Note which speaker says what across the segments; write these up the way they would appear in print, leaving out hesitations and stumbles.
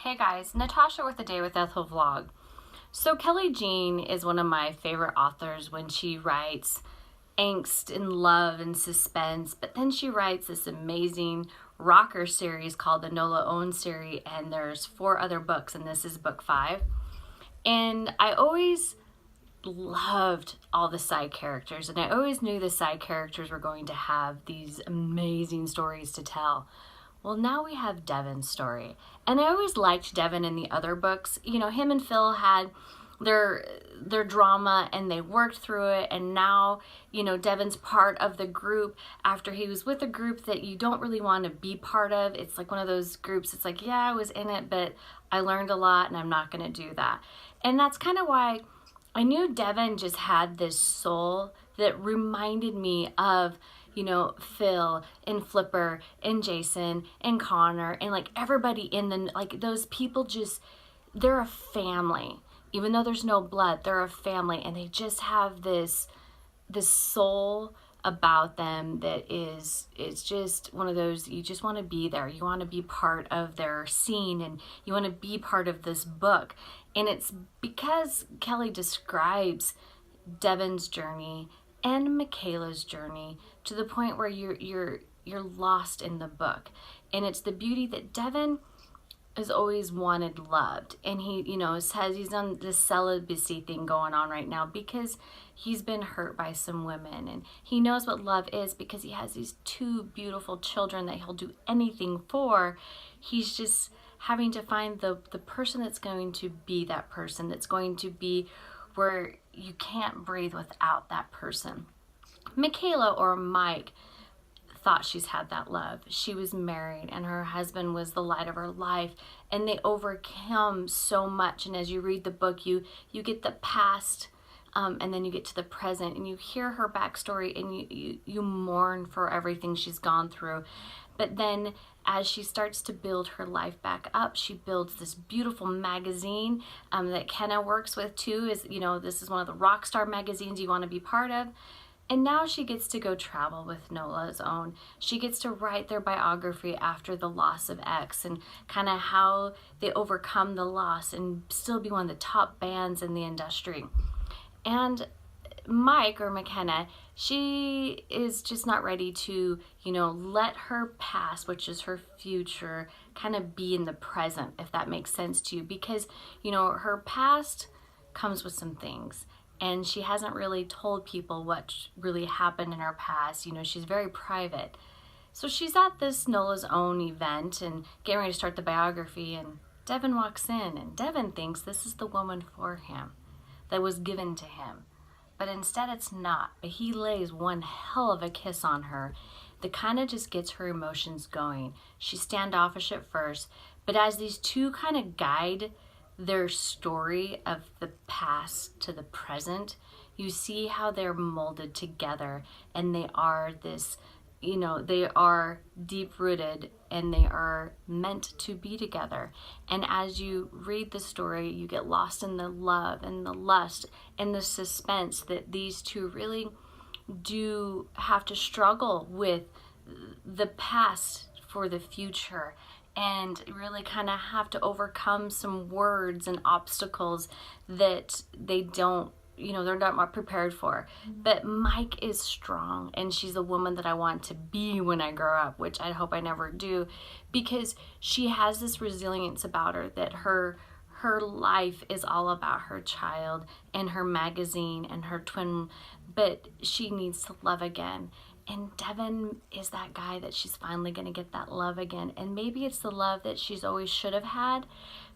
Speaker 1: Hey guys, Natasha with the Day with Ethel vlog. So Kelli Jean is one of my favorite authors when she writes angst and love and suspense, but then she writes this amazing rocker series called the NOLA'sOwn series, and there's 4 other books, and this is book 5. And I always loved all the side characters, and I always knew the side characters were going to have these amazing stories to tell. Well, now we have Devon's story. And I always liked Devon in the other books. You know, him and Phil had their drama and they worked through it, and now, you know, Devon's part of the group after he was with a group that you don't really want to be part of. It's like one of those groups, it's like, yeah, I was in it, but I learned a lot and I'm not going to do that. And that's kind of why I knew Devon just had this soul that reminded me of, you know, Phil and Flipper and Jason and Connor and like everybody in the, like those people just, they're a family. Even though there's no blood, they're a family, and they just have this soul about them that is, it's just one of those, you just want to be there. You want to be part of their scene, and you want to be part of this book. And it's because Kelli describes Devon's journey and Michaela's journey to the point where you're lost in the book. And it's the beauty that Devon has always wanted loved, and he, you know, says he's on this celibacy thing going on right now because he's been hurt by some women, and he knows what love is because he has these 2 beautiful children that he'll do anything for. He's just having to find the person that's going to be that person, that's going to be where you can't breathe without that person. Michaela, or Mike, thought she's had that love. She was married and her husband was the light of her life, and they overcome so much. And as you read the book, you get the past, and then you get to the present, and you hear her backstory, and you mourn for everything she's gone through. But then as she starts to build her life back up, she builds this beautiful magazine that Kenna works with too. Is, you know, this is one of the rock star magazines you want to be part of. And now she gets to go travel with NOLA'sOwn. She gets to write their biography after the loss of X, and kind of how they overcome the loss and still be one of the top bands in the industry. And Mike, or McKenna, she is just not ready to, you know, let her past, which is her future, kind of be in the present, if that makes sense to you. Because, you know, her past comes with some things, and she hasn't really told people what really happened in her past. You know, she's very private. So she's at this NOLA'sOwn event and getting ready to start the biography, and Devon walks in, and Devon thinks this is the woman for him, that was given to him. But instead it's not. But he lays one hell of a kiss on her that kind of just gets her emotions going. She's standoffish at first, but as these 2 kind of guide their story of the past to the present, you see how they're molded together, and they are this, you know, they are deep rooted and they are meant to be together. And as you read the story, you get lost in the love and the lust and the suspense that these 2 really do have to struggle with the past for the future, and really kind of have to overcome some words and obstacles that they don't, you know, they're not prepared for. But Mike is strong, and she's a woman that I want to be when I grow up, which I hope I never do, because she has this resilience about her that her life is all about her child and her magazine and her twin, but she needs to love again. And Devon is that guy that she's finally going to get that love again. And maybe it's the love that she's always should have had,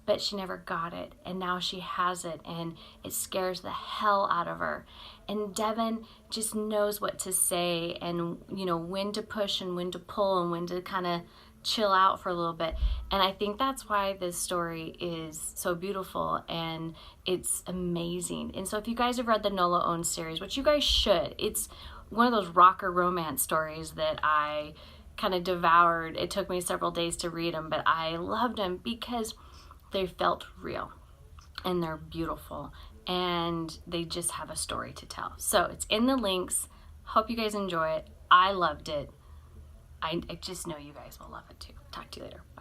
Speaker 1: but she never got it. And now she has it, and it scares the hell out of her. And Devon just knows what to say, and, you know, when to push and when to pull and when to kind of chill out for a little bit. And I think that's why this story is so beautiful, and it's amazing. And so if you guys have read the NOLA'sOwn series, which you guys should, it's one of those rocker romance stories that I kind of devoured. It took me several days to read them, but I loved them because they felt real, and they're beautiful, and they just have a story to tell. So it's in the links. Hope you guys enjoy it. I loved it. I just know you guys will love it too. Talk to you later. Bye.